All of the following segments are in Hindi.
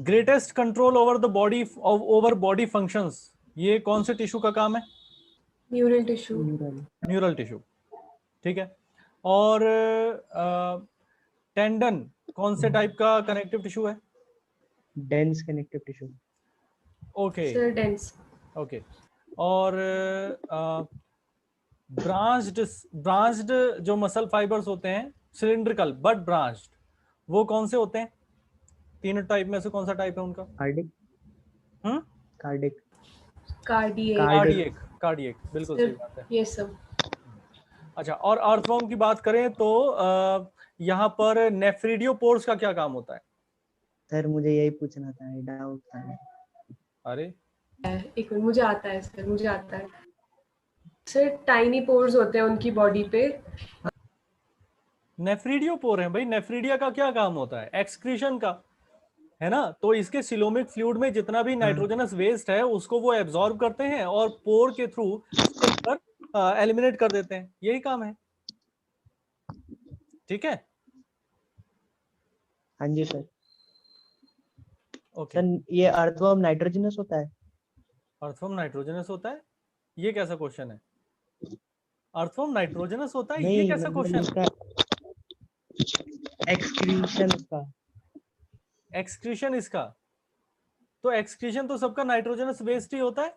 Greatest control over the body, over body functions, ये कौन से टिश्यू का काम है? Neural tissue. न्यूरल टिश्यू, ठीक है। और टेंडन कौन से टाइप का कनेक्टिव टिश्यू है? Dense connective tissue. Okay sir dense. Okay. और ब्रांच्ड, ब्रांच्ड जो मसल फाइबर्स होते हैं सिलिंड्रिकल बट ब्रांच्ड, वो कौन से होते हैं? तीनों टाइप में से कौन सा टाइप है उनका? Cardiac. Cardiac. Cardiac. Cardiac, cardiac, बिल्कुल सही बात है। ये सब। अच्छा, और अर्थवर्म की बात करें तो यहाँ पर नेफ्रिडियोपोर्स का क्या काम होता है? सर मुझे यही पूछना था, डाउट था। अरे एक मिनट, मुझे आता है सर, मुझे आता है सर। टाइनी पोर्स होते हैं उनकी बॉडी पे। नेफ्रिडियोपोर है भाई। नेफ्रिडिया का क्या काम होता है? एक्सक्रीशन का, है ना। तो इसके सिलोमिक फ्लूइड में जितना भी नाइट्रोजनस वेस्ट है उसको वो एब्जॉर्ब करते हैं और पोर के थ्रू एलिमिनेट कर देते हैं, यही काम है, ठीक है। हाँ जी सर। ओके। सर ये अर्थवर्म नाइट्रोजनस होता है? अर्थवर्म नाइट्रोजनस होता है? ये कैसा क्वेश्चन है? अर्थवर्म नाइट्रोजनस होता है, ये नहीं, कैसा मतलब क्वेश्चन? इसका एक्सक्रीशन का। एक्सक्रीशन इसका? तो एक्सक्रीशन तो सबका नाइट्रोजनस वेस्ट ही होता है,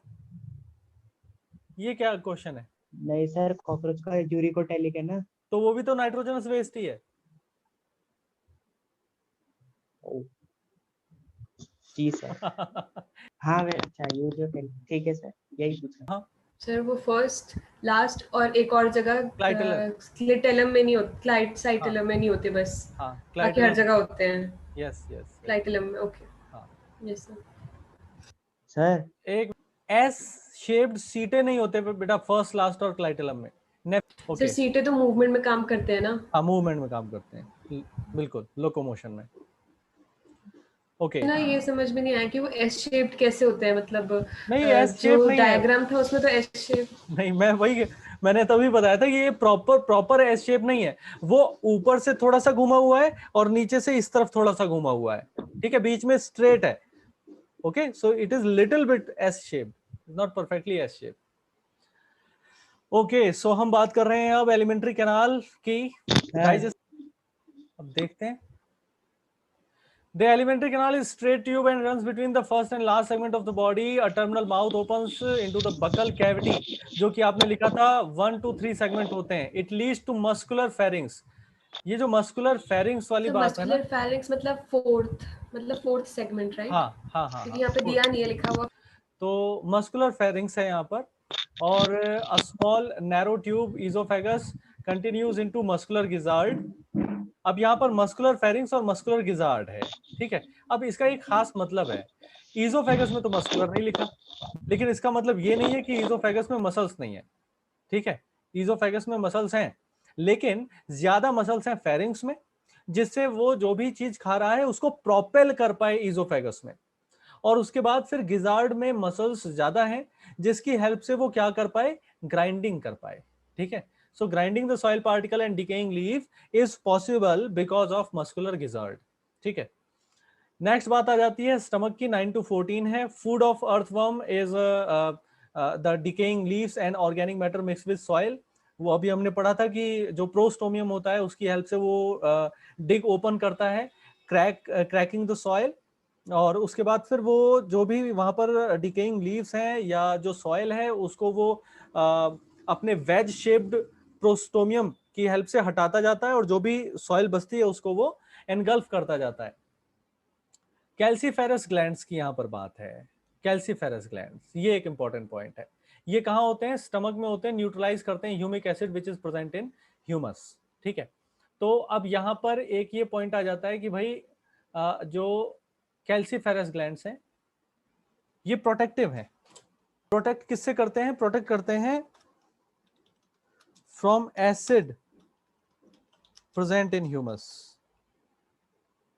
ये क्या क्वेश्चन है? नहीं सर, कॉकरोच का यूरिकोटेलिक है ना। तो वो भी तो नाइट्रोजनस वेस्ट ही है। जी सर। हाँ अच्छा, यूरिकोटेलिक, ठीक है सर, यही पूछा। हाँ सर वो फर्स्ट, लास्ट और एक और जगह क्लाइटेलम। क्लिटेलम में नहीं होते, क्लाइटसाइटेलम में नहीं होते बस। हाँ बाकी हर क्लाइटेलम। जगह होते हैं। Yes yes. क्लाइटेलम में। ओके। हाँ यस सर। सर एक एस शेप्ड सीटें नहीं होते बेटा फर्स्ट, लास्ट और क्लाइटेलम में। Sir okay. सीटें तो मूवमेंट में काम करते हैं ना। हाँ मूवमेंट में काम करते हैं, बिल्कुल, लोकोमोशन में। ओके ना ये समझ में नहीं आया कि वो एस शेप्ड कैसे होते हैं, मतलब नहीं एस शेप जो नहीं है। डायग्राम था उसमें तो एस शेप। नहीं, मैं वही, मैंने तभी बताया था कि ये प्रॉपर एस शेप नहीं है। वो ऊपर से थोड़ा सा घुमा हुआ है और नीचे से इस तरफ थोड़ा सा घुमा हुआ है, ठीक है, बीच में स्ट्रेट है। Okay, so it is little bit S shape, not perfectly S shape. Okay, so हम बात कर रहे हैं अब एलिमेंट्री कैनाल की। अब देखते हैं। The alimentary canal is straight tube and runs between the first and last segment of the body. A terminal mouth opens into the buccal cavity, जो कि आपने लिखा था 1 to 3 सेगमेंट होते हैं. It leads to muscular pharynx. ये जो मस्कुलर फेरिंग्स वाली बात है ना, मस्कुलर फेरिंक्स मतलब फोर्थ सेगमेंट, राइट? हाँ हाँ हाँ क्योंकि यहाँ पे हाँ, दिया नहीं है लिखा हुआ। तो मस्कुलर फेरिंग्स है यहाँ पर। और a small narrow tube oesophagus continues into muscular gizzard. अब यहाँ पर मस्कुलर फेरिंग्स और मस्कुलर गिजार्ड है, ठीक है। अब इसका एक खास मतलब है, इजोफेगस में तो मस्कुलर नहीं लिखा, लेकिन इसका मतलब ये नहीं है कि इजोफेगस में मसल्स नहीं है, ठीक है। इजोफेगस में मसल्स हैं, लेकिन ज्यादा मसल्स हैं फेरिंग्स में, जिससे वो जो भी चीज खा रहा है उसको प्रोपेल कर पाए इजोफेगस में। और उसके बाद फिर गिजार्ड में मसल्स ज्यादा हैं, जिसकी हेल्प से वो क्या कर पाए, ग्राइंडिंग कर पाए, ठीक है। So grinding the soil particle and decaying leaf is possible because of muscular gizzard, ठीक है। नेक्स्ट बात आ जाती है स्टमक की, 9 to 14 है। Food of earthworm is the decaying leaves and organic matter mix with soil. वो अभी हमने पढ़ा था कि जो प्रोस्टोमियम होता है उसकी हेल्प से वो डिग ओपन करता है, क्रैकिंग द सॉइल। और उसके बाद फिर वो जो भी वहां पर डिकेइंग लीव्स हैं या जो सॉइल है उसको वो अपने वेज शेप्ड प्रोस्टोमियम की हेल्प से हटाता जाता है, और जो भी सॉइल बचती है उसको वो एनगल्फ करता जाता है। कैल्सीफेरस ग्लैंड्स की यहां पर बात है। कैल्सीफेरस ग्लैंड्स, ये एक इंपॉर्टेंट पॉइंट है। ये कहां होते हैं? स्टमक में होते हैं, न्यूट्रलाइज करते हैं humic acid which is present in humus, ठीक है। तो अब यहां पर एक ये पॉइंट आ जाता है कि भाई जो कैल्सीफेरस ग्लैंड्स हैं ये प्रोटेक्टिव हैं। प्रोटेक्ट किससे करते हैं? प्रोटेक्ट करते हैं from acid present in humus.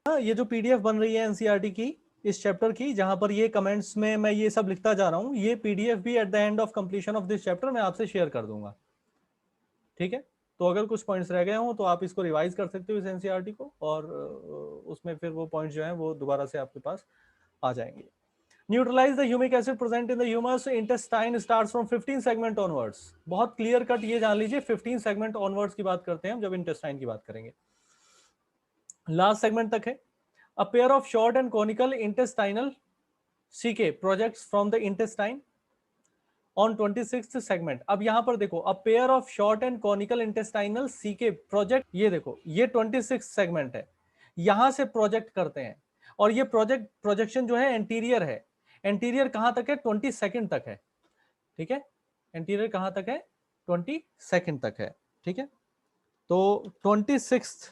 ये जो पीडीएफ बन रही है एनसीईआरटी की इस चैप्टर की, जहां पर ये कमेंट्स में मैं ये सब लिखता जा रहा हूं, ये पीडीएफ भी at the end of completion of this chapter मैं आपसे शेयर कर दूंगा, ठीक है। तो अगर कुछ पॉइंट्स रह गए हो तो आप इसको रिवाइज कर सकते हो इस एनसीईआरटी को, और उसमें फिर वो पॉइंट्स जो हैं वो दोबारा से आपके पास आ जाएंगे। Neutralise the humic acid present in the humus intestine starts from 15 segment onwards. बहुत क्लियर कट ये जान लीजिए, 15 सेगमेंट ऑनवर्ड्स की बात करते हैं हम जब इंटेस्टाइन की बात करेंगे, लास्ट सेगमेंट तक है। A pair of short and conical intestinal caeca projects from the intestine on 26th segment. अब यहां पर देखो, a pair of short and conical intestinal caeca project, ये देखो ये 26 सेगमेंट है, यहां से प्रोजेक्ट करते हैं, और ये प्रोजेक्शन जो है एंटीरियर है। एंटीरियर कहां तक है? 22nd तक है, ठीक है। एंटीरियर कहां तक है? 22nd तक है, ठीक है। तो 26th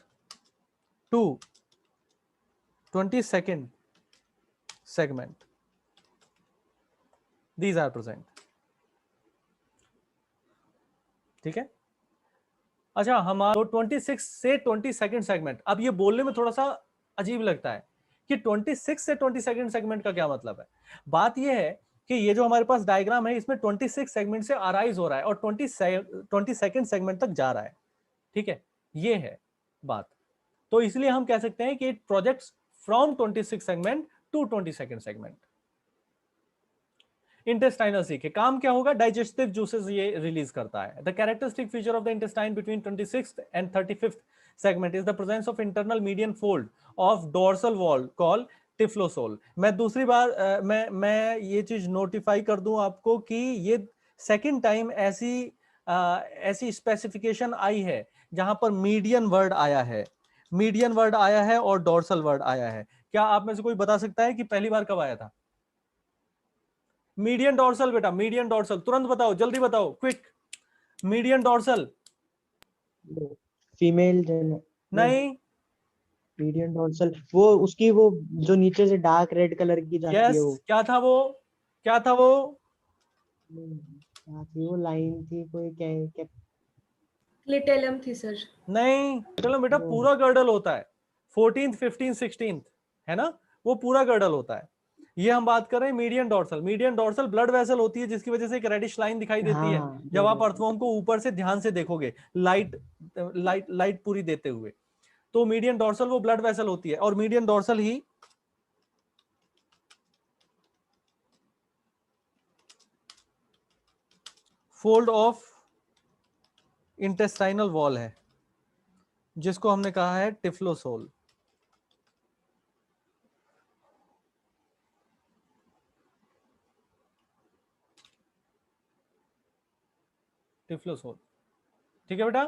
to 22nd segment, these are present, ठीक है। अच्छा, हमारा 26 से 22nd सेगमेंट, अब ये बोलने में थोड़ा सा अजीब लगता है कि 26 से 22nd सेगमेंट का क्या मतलब है। बात ये है कि ये जो हमारे पास डायग्राम है इसमें 26 सेगमेंट से अराइज हो रहा है और 22nd सेगमेंट तक जा रहा है, ठीक है, ये है बात। तो इसलिए हम कह सकते हैं कि it projects from 26 segment to 22nd segment. Intestinal caeca काम क्या होगा? डाइजेस्टिव जूसेस ये रिलीज करता है। The characteristic feature of the intestine between 26th and 35th segment is the presence of internal median fold of dorsal wall called typhlosole. मैं दूसरी बार मैं ये चीज नोटिफाई कर दूं आपको कि ये सेकंड टाइम ऐसी स्पेसिफिकेशन आई है जहां पर मीडियन वर्ड आया है, मीडियन वर्ड आया है और डोर्सल वर्ड आया है। क्या आप में से कोई बता सकता है कि पहली बार कब आया था? मीडियन डोर्सल बेटा, मीडियन डोर्सल, तुरंत बताओ, जल्दी बताओ, क्विक। मीडियन डोर्सल फीमेल नहीं, मीडियन डोर्सल, वो उसकी वो जो नीचे से डार्क रेड कलर की जाती है यस, वो, क्या था वो? क्या था वो? क्या थी वो लाइन थी कोई, क्या क्या क्लिटेलम थी सर। नहीं, चलो बेटा, वो पूरा गर्डल होता है 14th 15th 16th, है ना, वो पूरा गर्डल होता है। ये हम बात कर रहे हैं median dorsal. Median dorsal blood vessel होती है जिसकी वजह से एक रेडिश लाइन दिखाई देती है हाँ जब आप अर्थवॉर्म को ऊपर से ध्यान से देखोगे, लाइट पूरी देते हुए। तो मीडियन डोर्सल वो ब्लड वेसल होती है, और median dorsal he fold of intestinal wall है जिसको हमने कहा है टिफ्लोसोल। टिफ्लोसोल, ठीक है बेटा।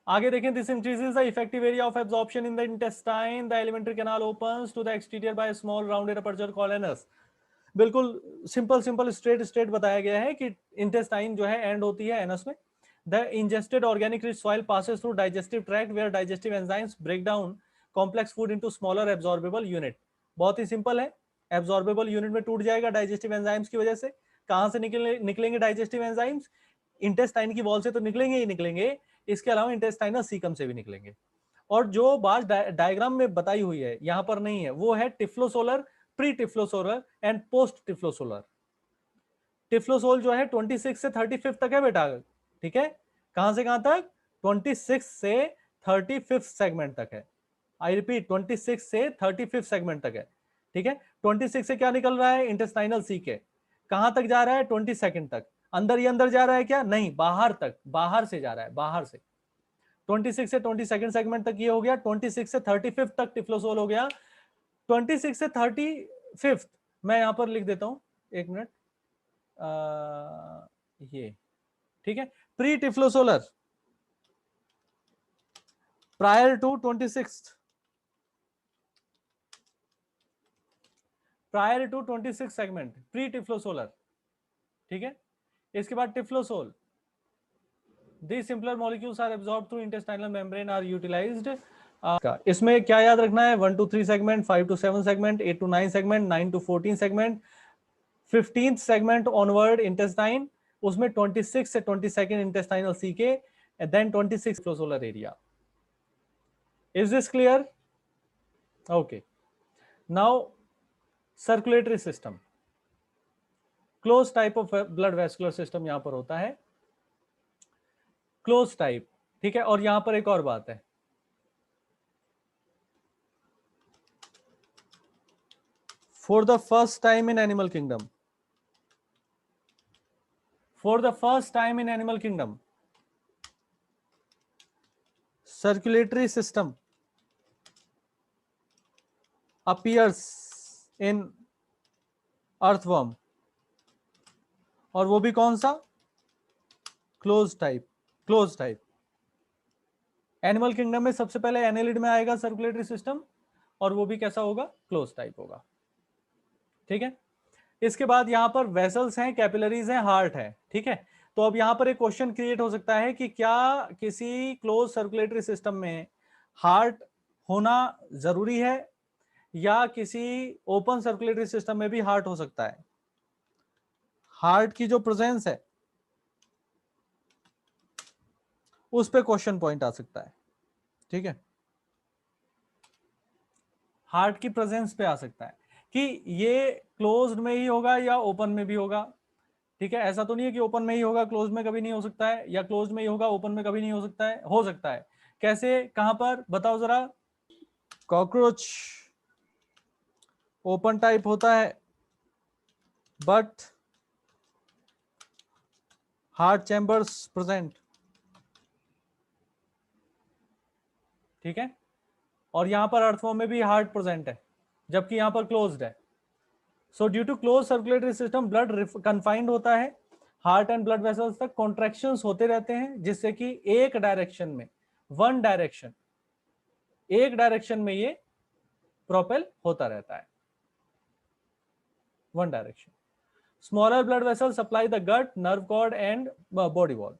आगे देखें, this increases the effective area of absorption in the intestine, the alimentary canal opens to the exterior by small rounded aperture called anus. बिल्कुल सिंपल स्ट्रेट बताया गया है कि इंटेस्टाइन जो है एंड होती है एनस में। The ingested organic rich soil passes through digestive tract where digestive enzymes break down complex food into smaller absorbable unit. बहुत ही सिंपल है, एब्जॉर्बेबल यूनिट में टूट जाएगा डाइजेस्टिव एंजाइम्स की वजह से। कहां से निकलेंगे डाइजेस्टिव एंजाइम्स? इंटेस्टाइन की वॉल से तो निकलेंगे ही निकलेंगे, इसके अलावा इंटेस्टाइनल सीकम से भी निकलेंगे। और जो बात डायग्राम में बताई हुई है यहां पर नहीं है, वो है टिफ्लोसोलर, प्री टिफ्लोसोलर एंड पोस्ट टिफ्लोसोलर। टिफ्लोसोल जो है 26 से 35 तक है बेटा, ठीक है। कहां से कहां तक? 26 से 35 सेगमेंट तक है। आई रिपीट, 26 से 35 सेगमेंट तक है, ठीक है। 26 से क्या निकल रहा है? Intestinal caeca. कहां तक जा रहा है? 22nd तक। अंदर ही अंदर जा रहा है क्या? नहीं, बाहर तक, बाहर से जा रहा है, बाहर से। 26 से 22nd सेगमेंट तक ये हो गया, 26 से 35 तक टिफ्लोसोल हो गया। 26 से 35 मैं यहां पर लिख देता हूं, एक मिनट, ये ठीक है। Pre typhlosolar prior to 26th, prior to 26 segment, pre typhlosolar, ठीक है। इसके बाद typhlosole, these simpler molecules are absorbed through intestinal membrane are utilized। इसमें क्या याद रखना है? 1 to 3 segment, 5 to 7 segment, 8 to 9 segment, 9 to 14 segment, 15th segment onward intestine, उसमें 26 से 22nd intestinal caeca, then 26 typhlosolar area. Is this clear? Okay. Now, circulatory system, closed type of blood vascular system यहां पर होता है, क्लोज टाइप, ठीक है। और यहां पर एक और बात है, For the first time in animal kingdom. For the first time in animal kingdom, circulatory system appears in earthworm, और वो भी कौन सा? Close type. एनिमल किंगडम में सबसे पहले एनालिड में आएगा सर्कुलेटरी सिस्टम, और वो भी कैसा होगा? क्लोज टाइप होगा। ठीक है, इसके बाद यहां पर वेसल्स हैं, कैपिलरीज हैं, हार्ट है। ठीक है, तो अब यहां पर एक क्वेश्चन क्रिएट हो सकता है कि क्या किसी क्लोज सर्कुलेटरी सिस्टम में हार्ट होना जरूरी है, या किसी ओपन सर्कुलेटरी सिस्टम में भी हार्ट हो सकता है? हार्ट की जो प्रेजेंस है उस पे क्वेश्चन पॉइंट आ सकता है। ठीक है, हार्ट की प्रेजेंस पे आ सकता है कि ये क्लोज्ड में ही होगा या ओपन में भी होगा। ठीक है, ऐसा तो नहीं है कि ओपन में ही होगा क्लोज में कभी नहीं हो सकता है, या क्लोज में ही होगा ओपन में कभी नहीं हो सकता है। हो सकता है। कैसे, कहां पर, बताओ जरा। कॉकरोच ओपन टाइप होता है, बट हार्ट चैम्बर्स प्रेजेंट। ठीक है, और यहां पर अर्थवॉर्म में भी हार्ट प्रेजेंट है, जबकि यहां पर क्लोज्ड है। So due to close circulatory system blood confined होता है, हार्ट एंड ब्लड वेसल्स तक कॉन्ट्रैक्शंस होते रहते हैं, जिससे कि एक डायरेक्शन में, एक डायरेक्शन में ये प्रोपेल होता रहता है, one direction. Smaller blood vessel supply the gut, nerve cord and body wall.